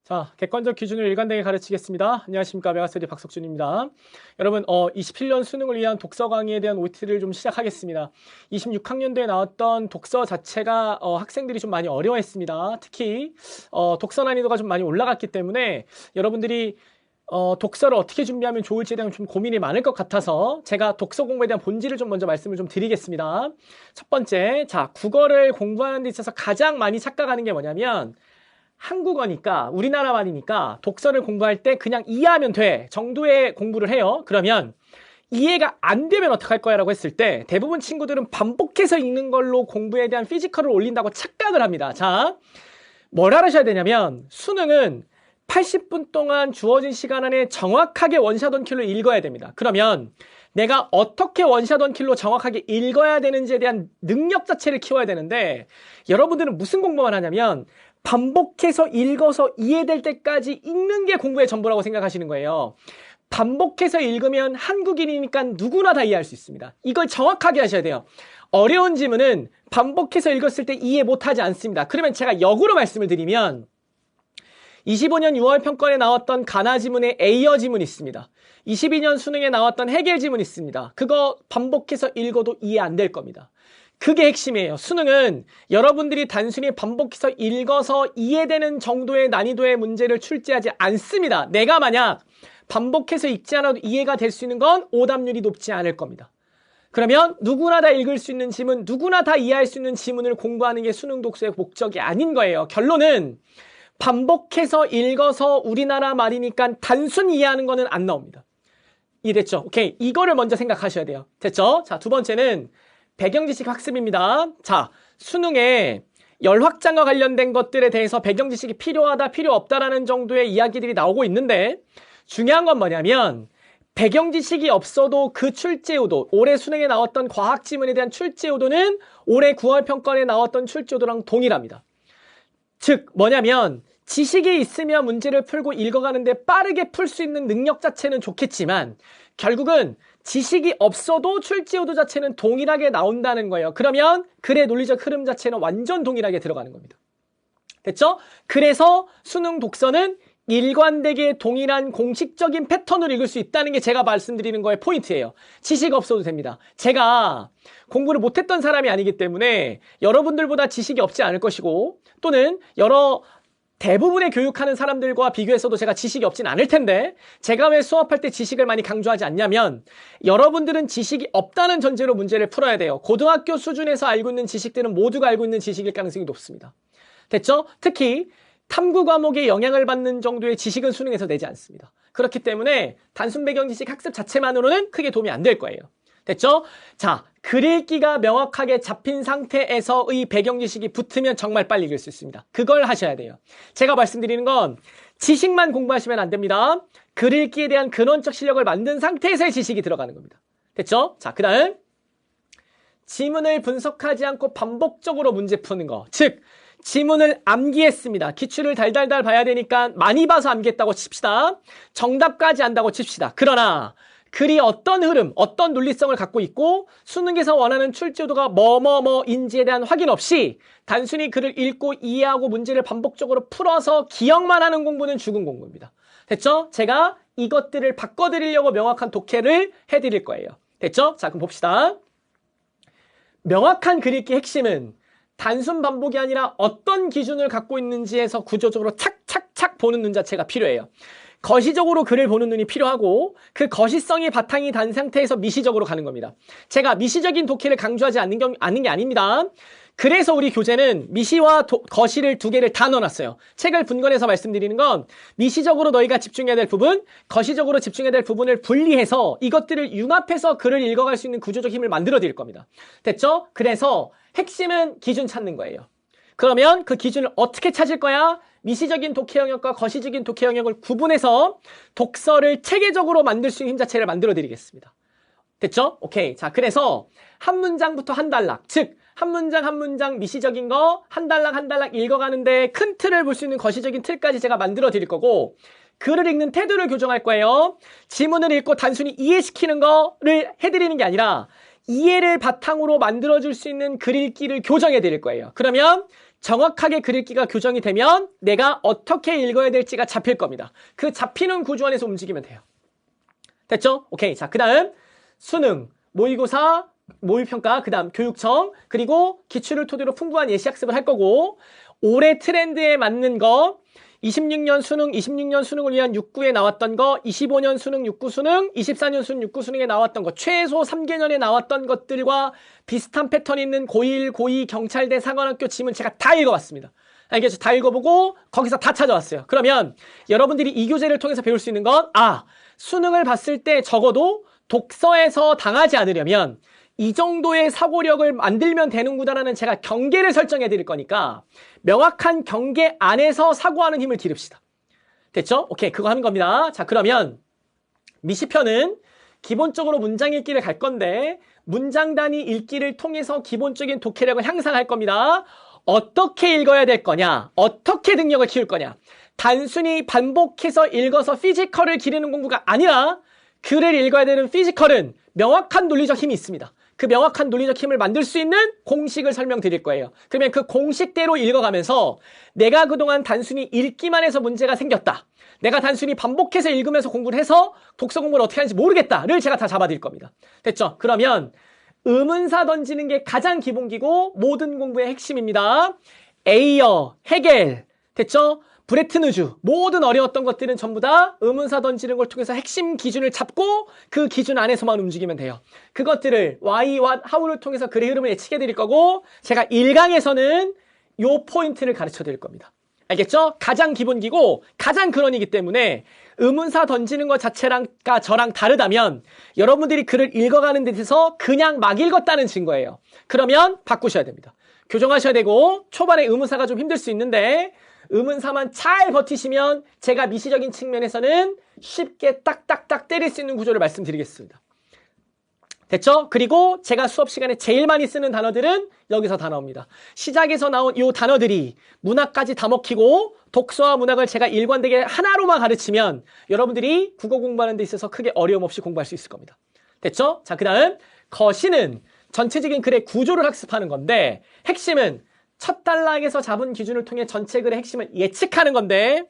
자, 객관적 기준을 일관되게 가르치겠습니다. 안녕하십니까. 메가스터디 박석준입니다. 여러분, 27년 수능을 위한 독서 강의에 대한 OT를 좀 시작하겠습니다. 26학년도에 나왔던 독서 자체가 학생들이 좀 많이 어려워했습니다. 특히 독서 난이도가 좀 많이 올라갔기 때문에 여러분들이 독서를 어떻게 준비하면 좋을지에 대한 좀 고민이 많을 것 같아서 제가 독서 공부에 대한 본질을 좀 먼저 말씀을 좀 드리겠습니다. 첫 번째, 자, 국어를 공부하는 데 있어서 가장 많이 착각하는 게 뭐냐면 한국어니까 우리나라 말이니까 독서를 공부할 때 그냥 이해하면 돼 정도의 공부를 해요. 그러면 이해가 안 되면 어떡할 거야 라고 했을 때 대부분 친구들은 반복해서 읽는 걸로 공부에 대한 피지컬을 올린다고 착각을 합니다. 자, 뭘 알아셔야 되냐면 수능은 80분 동안 주어진 시간 안에 정확하게 원샷 원킬로 읽어야 됩니다. 그러면 내가 어떻게 원샷 원킬로 정확하게 읽어야 되는지에 대한 능력 자체를 키워야 되는데 여러분들은 무슨 공부만 하냐면 반복해서 읽어서 이해될 때까지 읽는 게 공부의 전부라고 생각하시는 거예요. 반복해서 읽으면 한국인이니까 누구나 다 이해할 수 있습니다. 이걸 정확하게 하셔야 돼요. 어려운 지문은 반복해서 읽었을 때 이해 못하지 않습니다. 그러면 제가 역으로 말씀을 드리면 25년 6월 평가에 나왔던 가나 지문에 A어 지문이 있습니다. 22년 수능에 나왔던 해겔 지문이 있습니다. 그거 반복해서 읽어도 이해 안 될 겁니다. 그게 핵심이에요. 수능은 여러분들이 단순히 반복해서 읽어서 이해되는 정도의 난이도의 문제를 출제하지 않습니다. 내가 만약 반복해서 읽지 않아도 이해가 될 수 있는 건 오답률이 높지 않을 겁니다. 그러면 누구나 다 읽을 수 있는 지문, 누구나 다 이해할 수 있는 지문을 공부하는 게 수능 독서의 목적이 아닌 거예요. 결론은 반복해서 읽어서 우리나라 말이니까 단순 이해하는 거는 안 나옵니다. 이해됐죠? 오케이. 이거를 먼저 생각하셔야 돼요. 됐죠? 자, 두 번째는 배경지식 학습입니다. 자, 수능에 열확장과 관련된 것들에 대해서 배경지식이 필요하다, 필요 없다라는 정도의 이야기들이 나오고 있는데 중요한 건 뭐냐면 배경지식이 없어도 그 출제요도, 올해 수능에 나왔던 과학지문에 대한 출제요도는 올해 9월 평가에 나왔던 출제요도랑 동일합니다. 즉 뭐냐면 지식이 있으면 문제를 풀고 읽어가는데 빠르게 풀 수 있는 능력 자체는 좋겠지만 결국은 지식이 없어도 출제요도 자체는 동일하게 나온다는 거예요. 그러면 글의 논리적 흐름 자체는 완전 동일하게 들어가는 겁니다. 됐죠? 그래서 수능 독서는 일관되게 동일한 공식적인 패턴으로 읽을 수 있다는 게 제가 말씀드리는 거의 포인트예요. 지식 없어도 됩니다. 제가 공부를 못했던 사람이 아니기 때문에 여러분들보다 지식이 없지 않을 것이고 또는 대부분의 교육하는 사람들과 비교해서도 제가 지식이 없진 않을 텐데 제가 왜 수업할 때 지식을 많이 강조하지 않냐면 여러분들은 지식이 없다는 전제로 문제를 풀어야 돼요. 고등학교 수준에서 알고 있는 지식들은 모두가 알고 있는 지식일 가능성이 높습니다. 됐죠? 특히 탐구 과목에 영향을 받는 정도의 지식은 수능에서 내지 않습니다. 그렇기 때문에 단순 배경 지식 학습 자체만으로는 크게 도움이 안 될 거예요. 됐죠? 자, 글 읽기가 명확하게 잡힌 상태에서의 배경 지식이 붙으면 정말 빨리 읽을 수 있습니다. 그걸 하셔야 돼요. 제가 말씀드리는 건 지식만 공부하시면 안 됩니다. 글 읽기에 대한 근원적 실력을 만든 상태에서의 지식이 들어가는 겁니다. 됐죠? 자, 그 다음 지문을 분석하지 않고 반복적으로 문제 푸는 거. 즉 지문을 암기했습니다. 기출을 달달달 봐야 되니까 많이 봐서 암기했다고 칩시다. 정답까지 안다고 칩시다. 그러나 글이 어떤 흐름, 어떤 논리성을 갖고 있고 수능에서 원하는 출제도가 뭐뭐뭐인지에 대한 확인 없이 단순히 글을 읽고 이해하고 문제를 반복적으로 풀어서 기억만 하는 공부는 죽은 공부입니다. 됐죠? 제가 이것들을 바꿔드리려고 명확한 독해를 해드릴 거예요. 됐죠? 자, 그럼 봅시다. 명확한 글 읽기 핵심은 단순 반복이 아니라 어떤 기준을 갖고 있는지에서 구조적으로 착착착 보는 눈 자체가 필요해요. 거시적으로 글을 보는 눈이 필요하고 그 거시성이 바탕이 단 상태에서 미시적으로 가는 겁니다. 제가 미시적인 독해를 강조하지 않는 게 아닙니다. 그래서 우리 교재는 미시와 거시를 두 개를 다 넣어놨어요. 책을 분권해서 말씀드리는 건 미시적으로 너희가 집중해야 될 부분, 거시적으로 집중해야 될 부분을 분리해서 이것들을 융합해서 글을 읽어갈 수 있는 구조적 힘을 만들어 드릴 겁니다. 됐죠? 그래서 핵심은 기준 찾는 거예요. 그러면 그 기준을 어떻게 찾을 거야? 미시적인 독해 영역과 거시적인 독해 영역을 구분해서 독서를 체계적으로 만들 수 있는 힘 자체를 만들어 드리겠습니다. 됐죠? 오케이. 자, 그래서 한 문장부터 한 단락, 즉 한 문장 한 문장 미시적인 거 한 단락 한 단락 읽어가는데 큰 틀을 볼 수 있는 거시적인 틀까지 제가 만들어 드릴 거고 글을 읽는 태도를 교정할 거예요. 지문을 읽고 단순히 이해시키는 거를 해드리는 게 아니라 이해를 바탕으로 만들어줄 수 있는 글 읽기를 교정해 드릴 거예요. 그러면 정확하게 글읽기가 교정이 되면 내가 어떻게 읽어야 될지가 잡힐 겁니다. 그 잡히는 구조 안에서 움직이면 돼요. 됐죠? 오케이. 자, 그 다음 수능, 모의고사, 모의평가, 그 다음 교육청, 그리고 기출을 토대로 풍부한 예시 학습을 할 거고, 올해 트렌드에 맞는 거, 26년 수능을 위한 6구에 나왔던 거, 25년 수능 6구 수능, 24년 수능 6구 수능에 나왔던 거, 최소 3개년에 나왔던 것들과 비슷한 패턴이 있는 고1, 고2, 경찰대, 사관학교 지문 제가 다 읽어봤습니다. 알겠죠? 다 읽어보고 거기서 다 찾아왔어요. 그러면 여러분들이 이 교재를 통해서 배울 수 있는 건, 수능을 봤을 때 적어도 독서에서 당하지 않으려면 이 정도의 사고력을 만들면 되는구나라는 제가 경계를 설정해 드릴 거니까 명확한 경계 안에서 사고하는 힘을 기릅시다. 됐죠? 오케이, 그거 하는 겁니다. 자, 그러면 미시편은 기본적으로 문장 읽기를 갈 건데 문장 단위 읽기를 통해서 기본적인 독해력을 향상할 겁니다. 어떻게 읽어야 될 거냐? 어떻게 능력을 키울 거냐? 단순히 반복해서 읽어서 피지컬을 기르는 공부가 아니라 글을 읽어야 되는 피지컬은 명확한 논리적 힘이 있습니다. 그 명확한 논리적 힘을 만들 수 있는 공식을 설명드릴 거예요. 그러면 그 공식대로 읽어가면서 내가 그동안 단순히 읽기만 해서 문제가 생겼다. 내가 단순히 반복해서 읽으면서 공부를 해서 독서 공부를 어떻게 하는지 모르겠다를 제가 다 잡아드릴 겁니다. 됐죠? 그러면 의문사 던지는 게 가장 기본기고 모든 공부의 핵심입니다. 에이어, 헤겔, 됐죠? 브레트누주, 모든 어려웠던 것들은 전부 다 의문사 던지는 걸 통해서 핵심 기준을 잡고 그 기준 안에서만 움직이면 돼요. 그것들을 why, what, how를 통해서 글의 흐름을 예측해 드릴 거고 제가 1강에서는 요 포인트를 가르쳐 드릴 겁니다. 알겠죠? 가장 기본기고 가장 근원이기 때문에 의문사 던지는 것 자체랑 저랑 다르다면 여러분들이 글을 읽어가는 데 있어서 그냥 막 읽었다는 증거예요. 그러면 바꾸셔야 됩니다. 교정하셔야 되고 초반에 의문사가 좀 힘들 수 있는데 의문사만 잘 버티시면 제가 미시적인 측면에서는 쉽게 딱딱딱 때릴 수 있는 구조를 말씀드리겠습니다. 됐죠? 그리고 제가 수업 시간에 제일 많이 쓰는 단어들은 여기서 다 나옵니다. 시작에서 나온 이 단어들이 문학까지 다 먹히고 독서와 문학을 제가 일관되게 하나로만 가르치면 여러분들이 국어 공부하는 데 있어서 크게 어려움 없이 공부할 수 있을 겁니다. 됐죠? 자, 그 다음 거시는 전체적인 글의 구조를 학습하는 건데 핵심은 첫 단락에서 잡은 기준을 통해 전체 글의 핵심을 예측하는 건데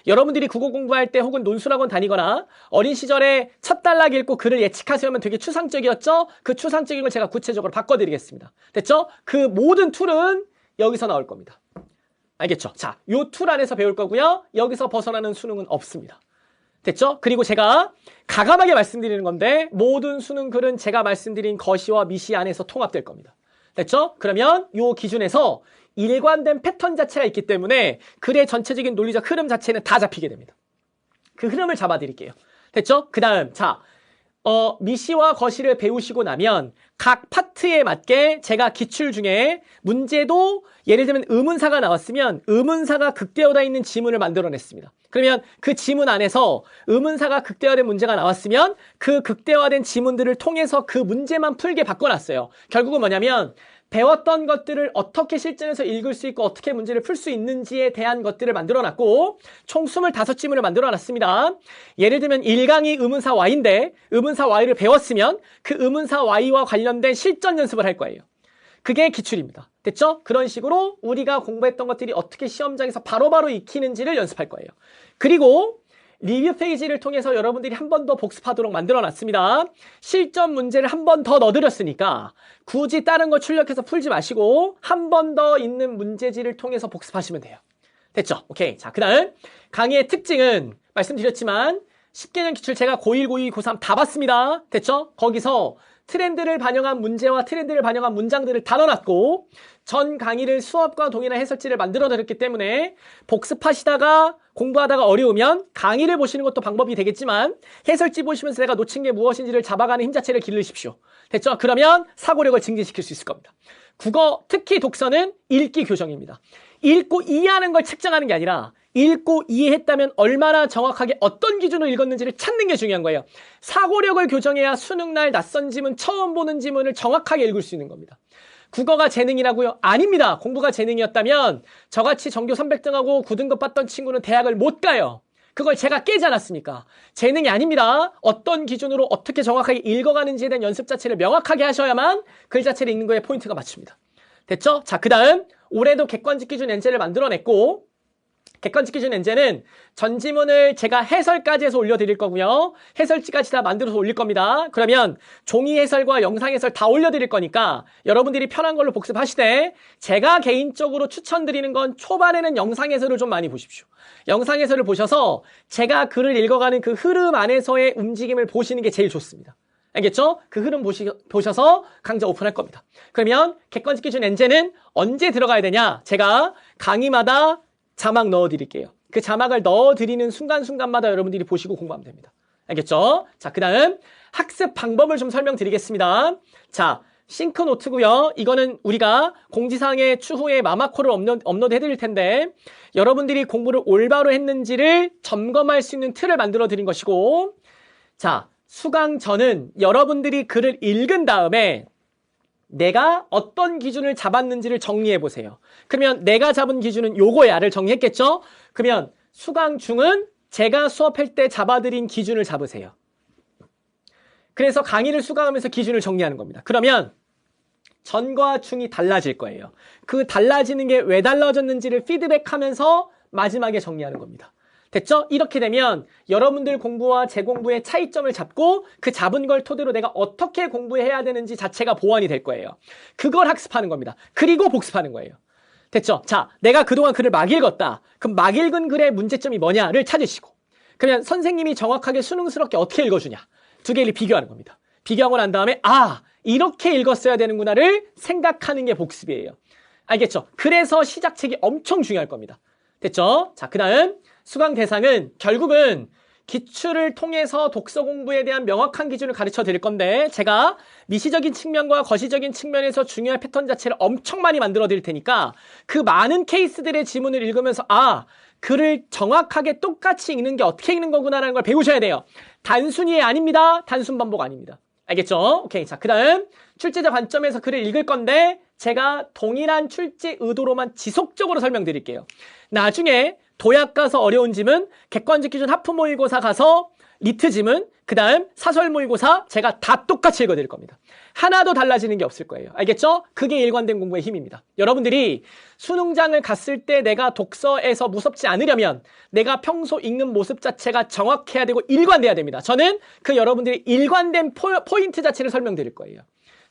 여러분들이 국어 공부할 때 혹은 논술학원 다니거나 어린 시절에 첫 단락 읽고 글을 예측하세요 하면 되게 추상적이었죠? 그 추상적인 걸 제가 구체적으로 바꿔드리겠습니다. 됐죠? 그 모든 툴은 여기서 나올 겁니다. 알겠죠? 자, 요 툴 안에서 배울 거고요. 여기서 벗어나는 수능은 없습니다. 됐죠? 그리고 제가 가감하게 말씀드리는 건데 모든 수능 글은 제가 말씀드린 거시와 미시 안에서 통합될 겁니다. 됐죠? 그러면 요 기준에서 일관된 패턴 자체가 있기 때문에 글의 전체적인 논리적 흐름 자체는 다 잡히게 됩니다. 그 흐름을 잡아드릴게요. 됐죠? 그 다음, 자, 미시와 거시를 배우시고 나면 각 파트에 맞게 제가 기출 중에 문제도 예를 들면 의문사가 나왔으면 의문사가 극대화되어 있는 지문을 만들어냈습니다. 그러면 그 지문 안에서 의문사가 극대화된 문제가 나왔으면 그 극대화된 지문들을 통해서 그 문제만 풀게 바꿔놨어요. 결국은 뭐냐면 배웠던 것들을 어떻게 실전에서 읽을 수 있고 어떻게 문제를 풀 수 있는지에 대한 것들을 만들어놨고 총 25지문을 만들어놨습니다. 예를 들면 1강이 의문사 Y인데 의문사 Y를 배웠으면 그 의문사 Y와 관련된 실전 연습을 할 거예요. 그게 기출입니다. 됐죠? 그런 식으로 우리가 공부했던 것들이 어떻게 시험장에서 바로바로 익히는지를 연습할 거예요. 그리고 리뷰 페이지를 통해서 여러분들이 한 번 더 복습하도록 만들어놨습니다. 실전 문제를 한 번 더 넣어드렸으니까 굳이 다른 거 출력해서 풀지 마시고 한 번 더 있는 문제지를 통해서 복습하시면 돼요. 됐죠? 오케이. 자, 그 다음 강의의 특징은 말씀드렸지만 10개년 기출 제가 고1, 고2, 고3 다 봤습니다. 됐죠? 거기서 트렌드를 반영한 문제와 트렌드를 반영한 문장들을 다 넣어놨고 전 강의를 수업과 동일한 해설지를 만들어드렸기 때문에 복습하시다가 공부하다가 어려우면 강의를 보시는 것도 방법이 되겠지만 해설지 보시면서 내가 놓친 게 무엇인지를 잡아가는 힘 자체를 기르십시오. 됐죠? 그러면 사고력을 증진시킬 수 있을 겁니다. 국어, 특히 독서는 읽기 교정입니다. 읽고 이해하는 걸 측정하는 게 아니라 읽고 이해했다면 얼마나 정확하게 어떤 기준으로 읽었는지를 찾는 게 중요한 거예요. 사고력을 교정해야 수능날 낯선 지문, 처음 보는 지문을 정확하게 읽을 수 있는 겁니다. 국어가 재능이라고요? 아닙니다. 공부가 재능이었다면 저같이 전교 300등하고 9등급 받던 친구는 대학을 못 가요. 그걸 제가 깨지 않았습니까? 재능이 아닙니다. 어떤 기준으로 어떻게 정확하게 읽어가는지에 대한 연습 자체를 명확하게 하셔야만 글 자체를 읽는 거에 포인트가 맞춥니다. 됐죠? 자, 그 다음 올해도 객관식 기준 엔제를 만들어냈고 객관식 기준 엔제는 전지문을 제가 해설까지 해서 올려드릴 거고요. 해설지까지 다 만들어서 올릴 겁니다. 그러면 종이 해설과 영상 해설 다 올려드릴 거니까 여러분들이 편한 걸로 복습하시되 제가 개인적으로 추천드리는 건 초반에는 영상 해설을 좀 많이 보십시오. 영상 해설을 보셔서 제가 글을 읽어가는 그 흐름 안에서의 움직임을 보시는 게 제일 좋습니다. 알겠죠? 그 흐름 보셔서 강좌 오픈할 겁니다. 그러면 객관식 기준 엔제는 언제 들어가야 되냐? 제가 강의마다 자막 넣어드릴게요. 그 자막을 넣어드리는 순간순간마다 여러분들이 보시고 공부하면 됩니다. 알겠죠? 자, 그 다음 학습 방법을 좀 설명드리겠습니다. 자, 싱크노트고요. 이거는 우리가 공지사항에 추후에 마마코를 업로드 해드릴 텐데 여러분들이 공부를 올바로 했는지를 점검할 수 있는 틀을 만들어 드린 것이고, 자, 수강 전은 여러분들이 글을 읽은 다음에 내가 어떤 기준을 잡았는지를 정리해 보세요. 그러면 내가 잡은 기준은 요거야를 정리했겠죠? 그러면 수강 중은 제가 수업할 때 잡아드린 기준을 잡으세요. 그래서 강의를 수강하면서 기준을 정리하는 겁니다. 그러면 전과 중이 달라질 거예요. 그 달라지는 게 왜 달라졌는지를 피드백하면서 마지막에 정리하는 겁니다. 됐죠? 이렇게 되면 여러분들 공부와 제 공부의 차이점을 잡고 그 잡은 걸 토대로 내가 어떻게 공부해야 되는지 자체가 보완이 될 거예요. 그걸 학습하는 겁니다. 그리고 복습하는 거예요. 됐죠? 자, 내가 그동안 글을 막 읽었다. 그럼 막 읽은 글의 문제점이 뭐냐를 찾으시고, 그러면 선생님이 정확하게 수능스럽게 어떻게 읽어주냐, 두 개를 비교하는 겁니다. 비교하고 난 다음에 아, 이렇게 읽었어야 되는구나를 생각하는 게 복습이에요. 알겠죠? 그래서 시작책이 엄청 중요할 겁니다. 됐죠? 자, 그 다음 수강 대상은 결국은 기출을 통해서 독서 공부에 대한 명확한 기준을 가르쳐 드릴 건데 제가 미시적인 측면과 거시적인 측면에서 중요한 패턴 자체를 엄청 많이 만들어 드릴 테니까 그 많은 케이스들의 지문을 읽으면서 아, 글을 정확하게 똑같이 읽는 게 어떻게 읽는 거구나라는 걸 배우셔야 돼요. 단순히 아닙니다. 단순 반복 아닙니다. 알겠죠? 오케이. 자, 그 다음 출제자 관점에서 글을 읽을 건데 제가 동일한 출제 의도로만 지속적으로 설명드릴게요. 나중에 도약 가서 어려운 지문, 객관식 기준 하프 모의고사 가서 리트 지문, 그 다음 사설 모의고사 제가 다 똑같이 읽어드릴 겁니다. 하나도 달라지는 게 없을 거예요. 알겠죠? 그게 일관된 공부의 힘입니다. 여러분들이 수능장을 갔을 때 내가 독서에서 무섭지 않으려면 내가 평소 읽는 모습 자체가 정확해야 되고 일관돼야 됩니다. 저는 그 여러분들이 일관된 포인트 자체를 설명드릴 거예요.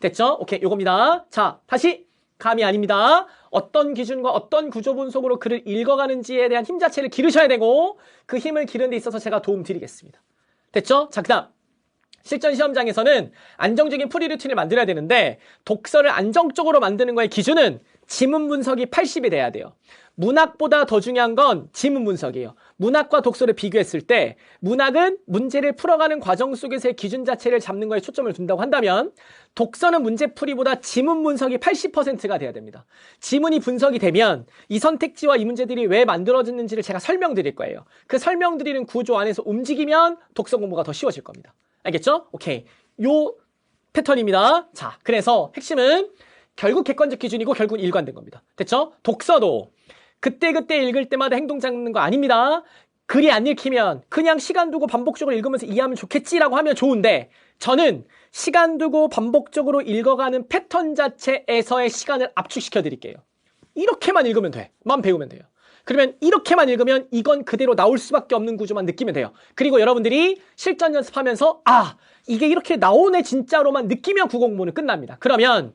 됐죠? 오케이, 요겁니다. 자, 다시 감이 아닙니다. 어떤 기준과 어떤 구조 분석으로 글을 읽어가는지에 대한 힘 자체를 기르셔야 되고 그 힘을 기르는 데 있어서 제가 도움 드리겠습니다. 됐죠? 자, 그 다음 실전 시험장에서는 안정적인 프리 루틴을 만들어야 되는데 독서를 안정적으로 만드는 거의 기준은 지문 분석이 80이 돼야 돼요. 문학보다 더 중요한 건 지문 분석이에요. 문학과 독서를 비교했을 때 문학은 문제를 풀어가는 과정 속에서의 기준 자체를 잡는 거에 초점을 둔다고 한다면 독서는 문제풀이보다 지문 분석이 80%가 돼야 됩니다. 지문이 분석이 되면 이 선택지와 이 문제들이 왜 만들어졌는지를 제가 설명드릴 거예요. 그 설명드리는 구조 안에서 움직이면 독서 공부가 더 쉬워질 겁니다. 알겠죠? 오케이. 요 패턴입니다. 자, 그래서 핵심은 결국 객관적 기준이고 결국 일관된 겁니다. 됐죠? 독서도 그때그때 읽을 때마다 행동 잡는 거 아닙니다. 글이 안 읽히면 그냥 시간 두고 반복적으로 읽으면서 이해하면 좋겠지라고 하면 좋은데 저는 시간 두고 반복적으로 읽어가는 패턴 자체에서의 시간을 압축시켜 드릴게요. 이렇게만 읽으면 돼. 만 배우면 돼요. 그러면 이렇게만 읽으면 이건 그대로 나올 수밖에 없는 구조만 느끼면 돼요. 그리고 여러분들이 실전 연습하면서 아, 이게 이렇게 나오네 진짜로만 느끼면 국어공부는 끝납니다. 그러면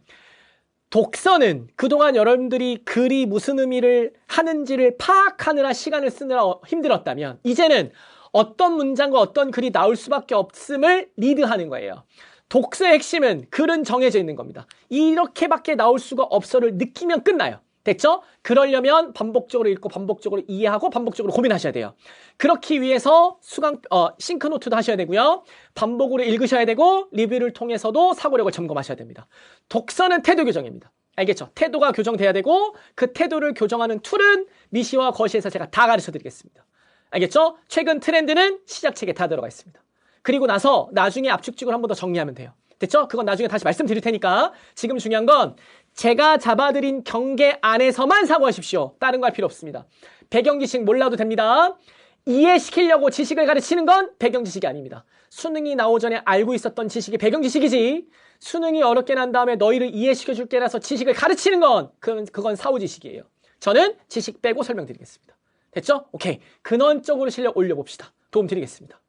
독서는 그동안 여러분들이 글이 무슨 의미를 하는지를 파악하느라 시간을 쓰느라 힘들었다면 이제는 어떤 문장과 어떤 글이 나올 수밖에 없음을 리드하는 거예요. 독서의 핵심은 글은 정해져 있는 겁니다. 이렇게밖에 나올 수가 없어를 느끼면 끝나요. 됐죠? 그러려면 반복적으로 읽고 반복적으로 이해하고 반복적으로 고민하셔야 돼요. 그렇기 위해서 싱크노트도 하셔야 되고요. 반복으로 읽으셔야 되고 리뷰를 통해서도 사고력을 점검하셔야 됩니다. 독서는 태도 교정입니다. 알겠죠? 태도가 교정돼야 되고 그 태도를 교정하는 툴은 미시와 거시에서 제가 다 가르쳐 드리겠습니다. 알겠죠? 최근 트렌드는 시작책에 다 들어가 있습니다. 그리고 나서 나중에 압축적으로 한 번 더 정리하면 돼요. 됐죠? 그건 나중에 다시 말씀드릴 테니까 지금 중요한 건 제가 잡아드린 경계 안에서만 사고하십시오. 다른 거 할 필요 없습니다. 100경기씩 몰라도 됩니다. 이해시키려고 지식을 가르치는 건 배경 지식이 아닙니다. 수능이 나오기 전에 알고 있었던 지식이 배경 지식이지, 수능이 어렵게 난 다음에 너희를 이해시켜 줄게라서 지식을 가르치는 건 그건 사후 지식이에요. 저는 지식 빼고 설명드리겠습니다. 됐죠? 오케이. 근원적으로 실력 올려봅시다. 도움 드리겠습니다.